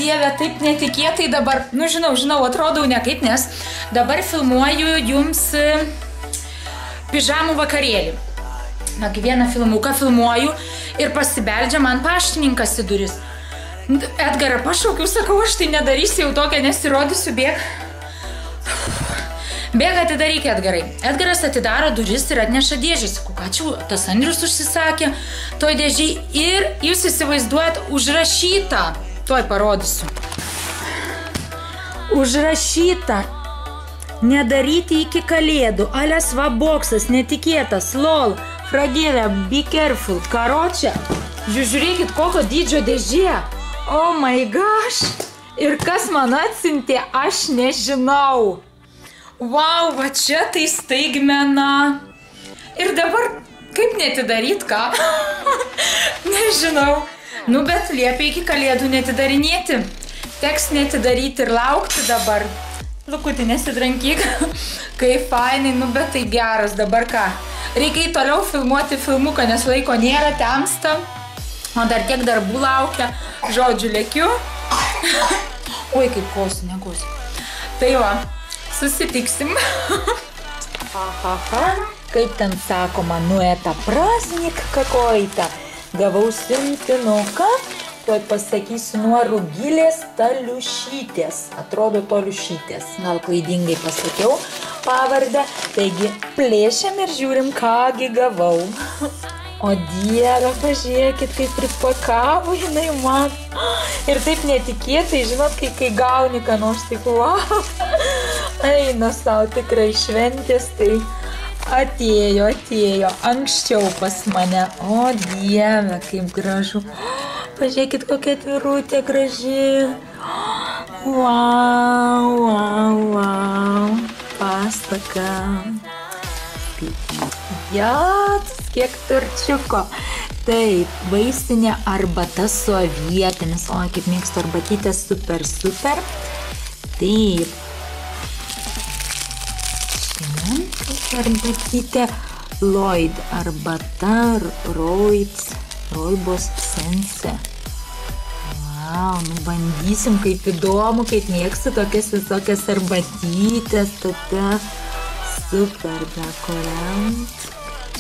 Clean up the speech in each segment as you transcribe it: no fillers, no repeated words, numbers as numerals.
Dieve, taip netikėtai dabar, nu žinau, atrodau nekaip, nes dabar filmuoju jums pižamų vakarėlį. Na, vieną filmuką filmuoju ir pasibeldžia man paštininkas į duris. Edgarą pašaukiau, sakau, aš tai nedarysiu, jau tokią nesirodysiu, Bėg atidaryk, Edgarai. Edgaras atidaro duris ir atneša dėžį. Sakau, ką čia tas Andrius užsisakė toj dėžiai ir jūs įsivaizduojat užrašytą. Tuoj parodysiu. Užrašyta. Nedaryti iki kalėdų. Alias va boksas, netikėtas, lol. Fragėlė, be careful. Karočią. Žiūrėkit, kokio dydžio dėžė. Oh my gosh. Ir kas man atsiuntė, aš nežinau. Wow, va čia tai staigmena. Ir dabar kaip netidaryt, ką? Nežinau. Nu, bet liepia iki kalėdų netidarinėti. Teks netidaryti ir laukti dabar. Lukutį, nesidrankyk. Kaip fainai, nu, bet tai geras. Dabar ką? Reikia toliau filmuoti filmuką, nes laiko nėra, temsta. O dar tiek darbų laukia. Žodžiu, lėkiu. Oi, kaip kosiu, nekosiu. Tai va. Susitiksim. Kaip ten sakoma, nu это праздник какой-то. Gavau siuntinuką, tuoj pasakysiu nuo Rugilės Taliušytės. Atrodo Toliušytės. Gal klaidingai pasakiau pavardę. Taigi plėšiam ir žiūrim, kągi gavau. O Dieve, pažiūrėkit, kaip pripakavo jinai man. Ir taip netikėtai, žinot, kai gauni, ką nors taip, wow. Eina savo tikrai šventės, tai atėjo anksčiau pas mane. O Dieve, kaip gražu. Pažiūrėkit, kokia atvirutė graži. Wow. Pasaka. Jat, kiek turčiuko. Taip, vaisinė arbata su avietėmis. O, kaip mėgstu arbatytę, super. Taip. Šiandien arbatytė Lloyd arbata Roibos Sense. Wow, nu bandysim, kaip įdomu, kaip mėgstu tokias visokias arbatytės. Tada super dekorant.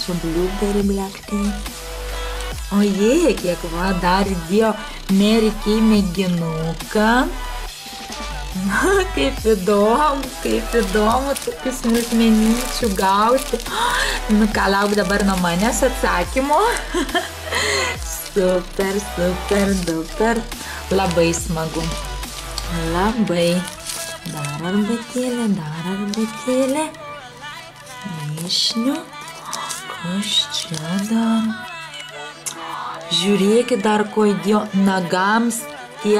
Čia blueberry black tea. Oje, kiek va dar įdėjo Mary Kay mėginuką. Na, kaip įdomu tokius smulkmenyčių gauti. Nu, ką lauk dabar nuo manęs atsakymo. Super. Labai smagu. Labai. Dar arbatėlė. Vyšnių. Kas čia dar? Žiūrėkit dar, ko įdėjo nagams tie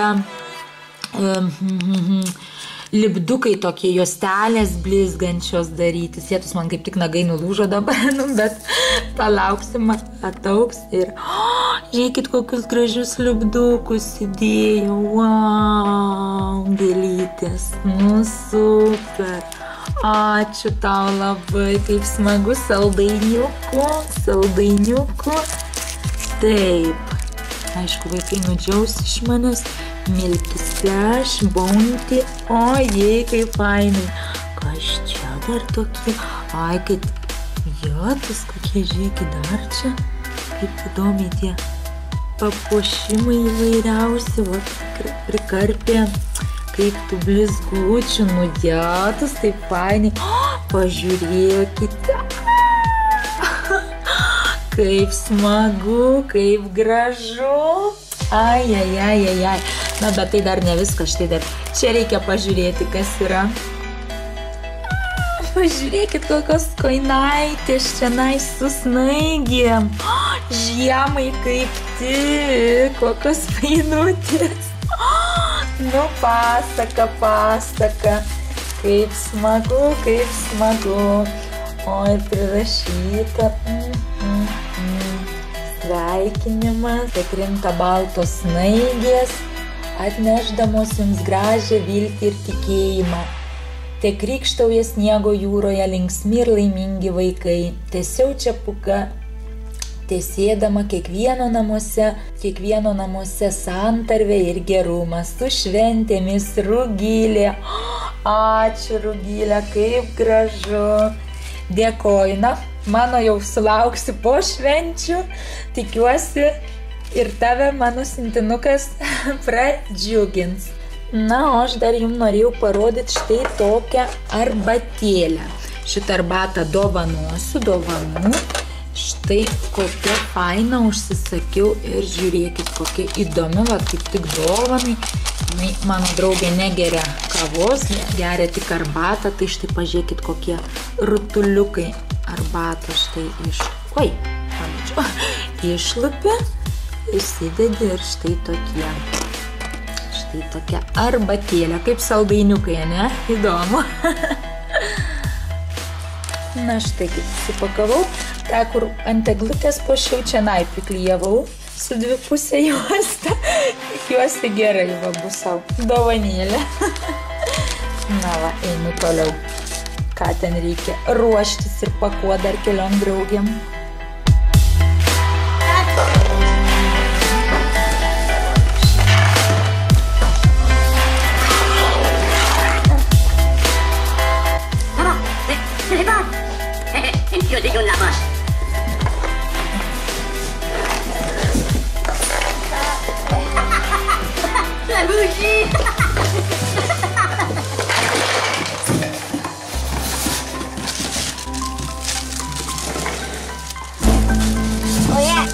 lipdukai tokie, juostelės blizgančios daryti. Sėtus man kaip tik nagai nulūžo dabar, bet palauksim, ataugs ir žiūrėkit, kokius gražius lipdukus įdėjo. Wow, gėlytės. Nu, super. Ačiū tau labai, kaip smagu, saldainiukų. Taip. Aišku, vaikai nudžiaus iš manęs. Milky Splash, Bounty. Ojei, kaip fainai. Kas čia dar tokie? Ai, kad jotas, kokie, žiūrėkit, dar čia. Kaip įdomiai tie papuošimai įvairiausi. Va, prikarpė. Kaip tų blizgučių nudėtus, taip fainai. Pažiūrėkite. Kaip smagu, kaip gražu. Ai. Na, bet tai dar ne viskas, štai dar. Čia reikia pažiūrėti, kas yra. Pažiūrėkit, kokios koinaitės čia su snaigėm. Žiemai kaip tik, kokios fainutės. Nu, pasaka. Kaip smagu. Oi, prirašyta. Sveikinimas. Tai krinta baltos snaigės, atnešdamos jums gražią viltį ir tikėjimą. Te krykštauja sniego jūroje linksmi ir laimingi vaikai. Te siaučia pūga tiesėdama kiekvieno namuose santarvė ir gerumas. Su šventėmis, Rugilė. Ačiū, Rugilė, kaip gražu. Dėkoju. Na, mano jau sulauksiu po švenčių. Tikiuosi ir tave mano sintinukas pradžiugins. Na, o aš dar jums norėjau parodyti štai tokią arbatėlę. Šitą arbatą dovanosiu, dovanų. Štai kokia faina užsisakiau ir žiūrėkit, kokia įdomi, va kaip tik dovanai. Mano draugė negeria kavos, geria tik arbatą, tai štai pažiūrėkit, kokie rutuliukai arbatą štai išlupi, įsidedi ir štai tokie. Štai tokia arbatėlė, kaip saldainiukai, ne? Įdomu. Na štai kaip supakavau, tą kur ant eglutės puošiau, čianai priklijavau su dvipusė juosta. Tikiuosi gerai va bus sau dovanėlė. Na va, einu toliau. Ką ten reikia ruoštis ir pakuoti dar keliom draugėm. Yo tengo una más. La bougie. Oh yeah.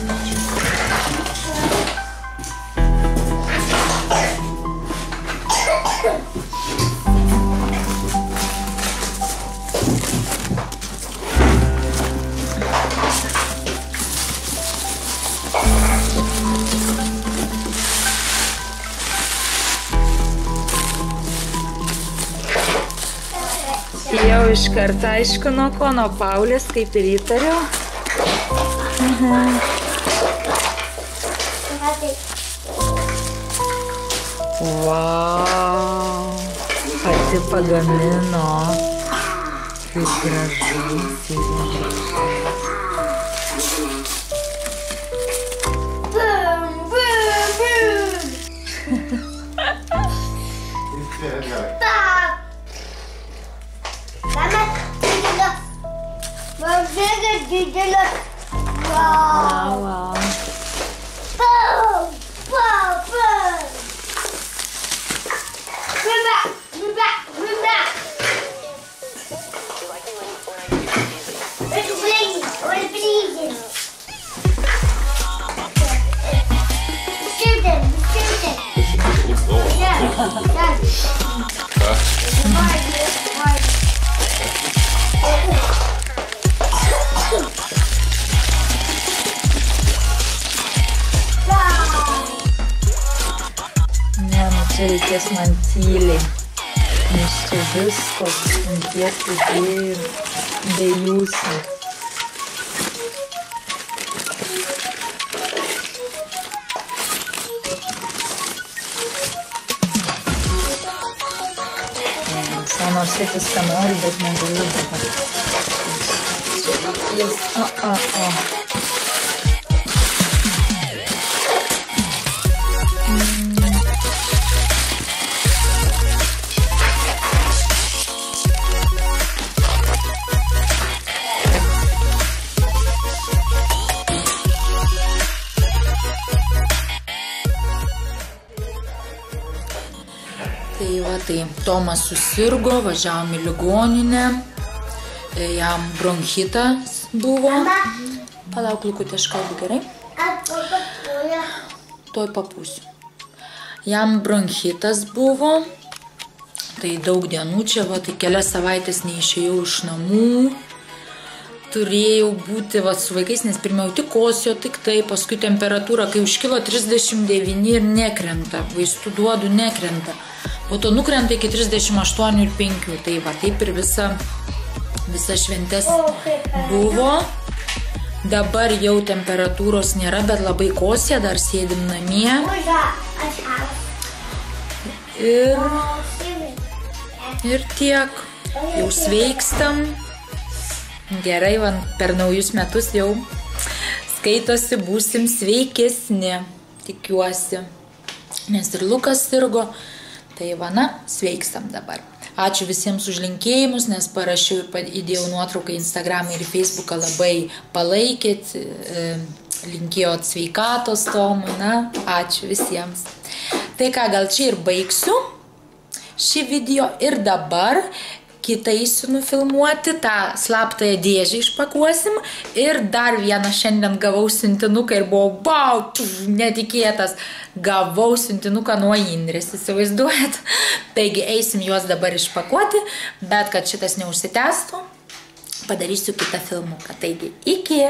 Jau iš karto aišku nuo ko, nuo Paulės, kaip ir įtariau. Vau, pati pagamino. Kaip gražu. Wow. Čia reikės man tyliai, nes čia visko tiek idėjų be jūsų. Nors viską nori, bet negaliu dabar. Tai Tomas susirgo, važiavom į ligoninę, jam bronchitas buvo. Palauk, Lukutė, aš kalbu gerai? Tuoj papūsiu. Jam bronchitas buvo, tai daug dienų čia, tai kelias savaitės neišėjau iš namų. Turėjau būti su vaikais, nes pirmiau tik kosio, tik tai, paskui temperatūra, kai užkilo 39 ir nekrenta, vaistų duodu nekrenta. Po to nukrenta iki 38,5, tai va, taip ir visa šventės buvo. Dabar jau temperatūros nėra, bet labai kosė, dar sėdim namie. Ir tiek, jau sveikstam. Gerai, per naujus metus jau skaitosi, būsim sveikesni, tikiuosi. Nes ir Lukas sirgo, tai vana, sveikstam dabar. Ačiū visiems už linkėjimus, nes parašiau ir įdėjau nuotrauką į Instagramą ir į Facebooką, labai palaikėt, linkėjot sveikatos Tomui, na, ačiū visiems. Tai ką, gal čia ir baigsiu šį video ir dabar kitą eisiu nufilmuoti, tą slaptąją dėžę išpakuosim ir dar vieną šiandien gavau siuntinuką ir buvau, wow, netikėtas, gavau siuntinuką nuo Indrės, įsivaizduojat. Taigi eisim juos dabar išpakuoti, bet kad šitas neužsitęstų, padarysiu kitą filmuką. Taigi, iki!